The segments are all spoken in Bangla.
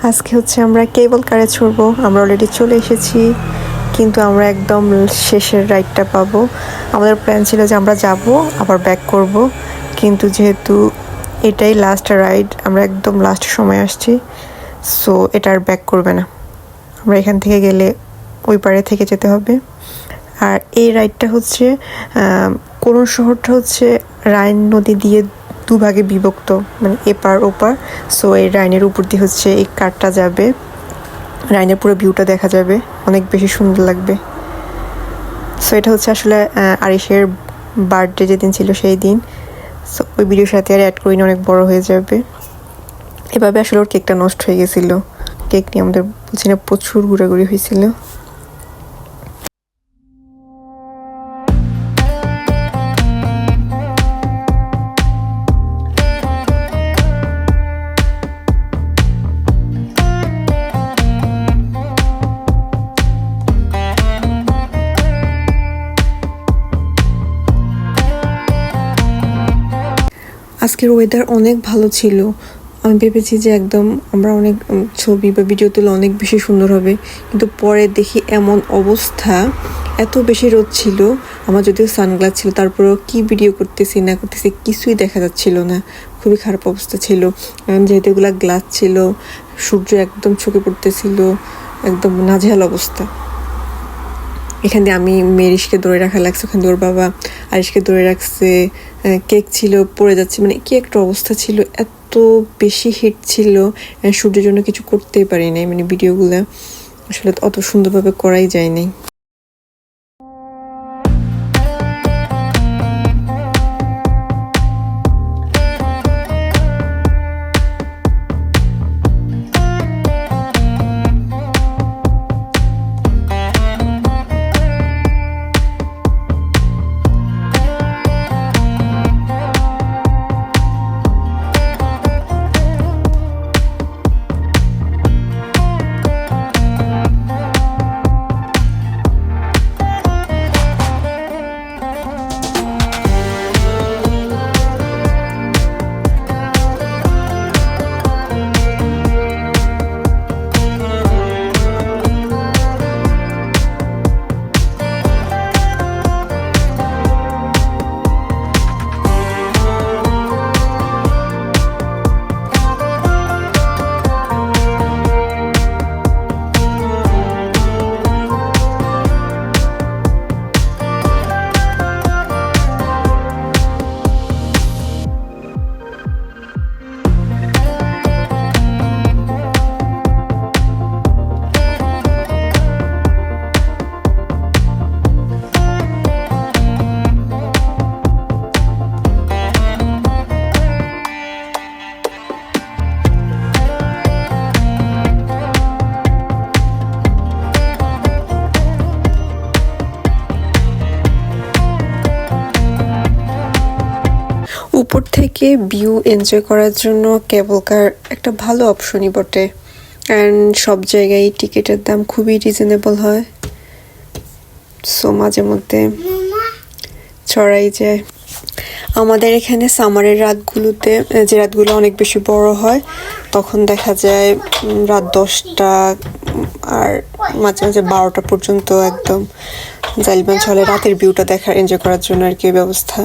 আজকে হচ্ছে আমরা কেবল কারে চড়বো। আমরা অলরেডি চলে এসেছি, কিন্তু আমরা একদম শেষের রাইডটা পাবো। আমাদের প্ল্যান ছিল যে আমরা যাব আবার ব্যাক করব, কিন্তু যেহেতু এটাই লাস্ট রাইড, আমরা একদম লাস্ট সময় আসছি, সো এটা আর ব্যাক করবে না। আমরা এখান থেকে গেলে ওই পারে থেকে যেতে হবে। আর এই রাইডটা হচ্ছে করুণ শহরটা হচ্ছে রাইন নদী দিয়ে দুভাগে বিভক্ত, মানে এপার ওপার। সো এই রাইনের উপর দিয়ে হচ্ছে এই কারটা যাবে, রাইনের পুরো ভিউটা দেখা যাবে, অনেক বেশি সুন্দর লাগবে। সো এটা হচ্ছে আসলে আরিশের বার্থডে যেদিন ছিল সেই দিন। সো ওই ভিডিওর সাথে আর অ্যাড করিনি, অনেক বড় হয়ে যাবে। এভাবে আসলে ওর কেকটা নষ্ট হয়ে গেছিলো। কেক নিয়ে আমাদের বলছি না প্রচুর ঘোরাঘুরি হয়েছিল। আজকের ওয়েদার অনেক ভালো ছিল। আমি ভেবেছি যে একদম আমরা অনেক ছবি বা ভিডিও তুলে অনেক বেশি সুন্দর হবে, কিন্তু পরে দেখি এমন অবস্থা, এত বেশি রোদ ছিল। আমার যদিও সানগ্লাস ছিল, তারপরেও কি ভিডিও করতেছি না করতেছি কিছুই দেখা যাচ্ছিল না, খুবই খারাপ অবস্থা ছিল। যেহেতু এগুলা গ্লাস ছিল, সূর্য একদম চোখে পড়তেছিল, একদম নাজেহাল অবস্থা। এখান দিয়ে আমি মেরিশকে ধরে রাখা লাগছে, ওখান দিয়ে ওর বাবা আরিশকে ধরে রাখছে। কেক ছিল পড়ে যাচ্ছে, মানে কি একটা অবস্থা ছিল, এত বেশি হিট ছিল। সূর্যের জন্য কিছু করতেই পারি নাই, মানে ভিডিওগুলো আসলে অত সুন্দরভাবে করাই যায়নি। উপর থেকে ভিউ এনজয় করার জন্য কেবল কার একটা ভালো অপশনই বটে। অ্যান্ড সব জায়গায় টিকিটের দাম খুবই রিজনেবল হয়, সো মাঝে মধ্যে ছড়াই যায়। আমাদের এখানে সামারের রাতগুলোতে, যে রাতগুলো অনেক বেশি বড় হয়, তখন দেখা যায় রাত 10টা আর মাঝে মাঝে 12টা পর্যন্ত একদম জাইলবান চলে রাতের ভিউটা দেখার, এনজয় করার জন্য আর কি ব্যবস্থা।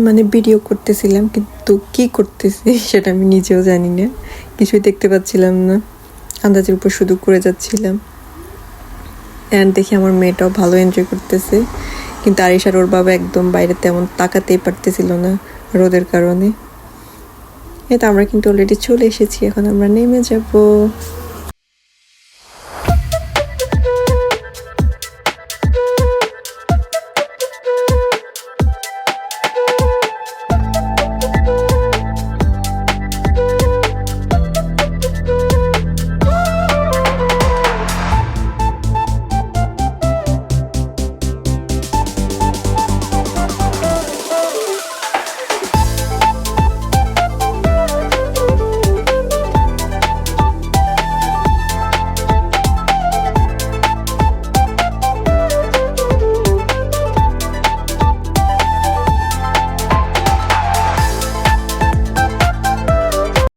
মানে ভিডিও করতেছিলাম, কিন্তু কি করতেছি সেটা আমি নিজেও জানি না, কিছুই দেখতে পাচ্ছিলাম না, আন্দাজের উপর শুধু করে যাচ্ছিলাম। অ্যান্ড দেখি আমার মেয়েটাও ভালো এনজয় করতেছে, কিন্তু আরিশ আর ওর বাবা একদম বাইরে তেমন তাকাতেই পারতেছিল না রোদের কারণে। এটা আমরা কিন্তু অলরেডি চলে এসেছি, এখন আমরা নেমে যাব।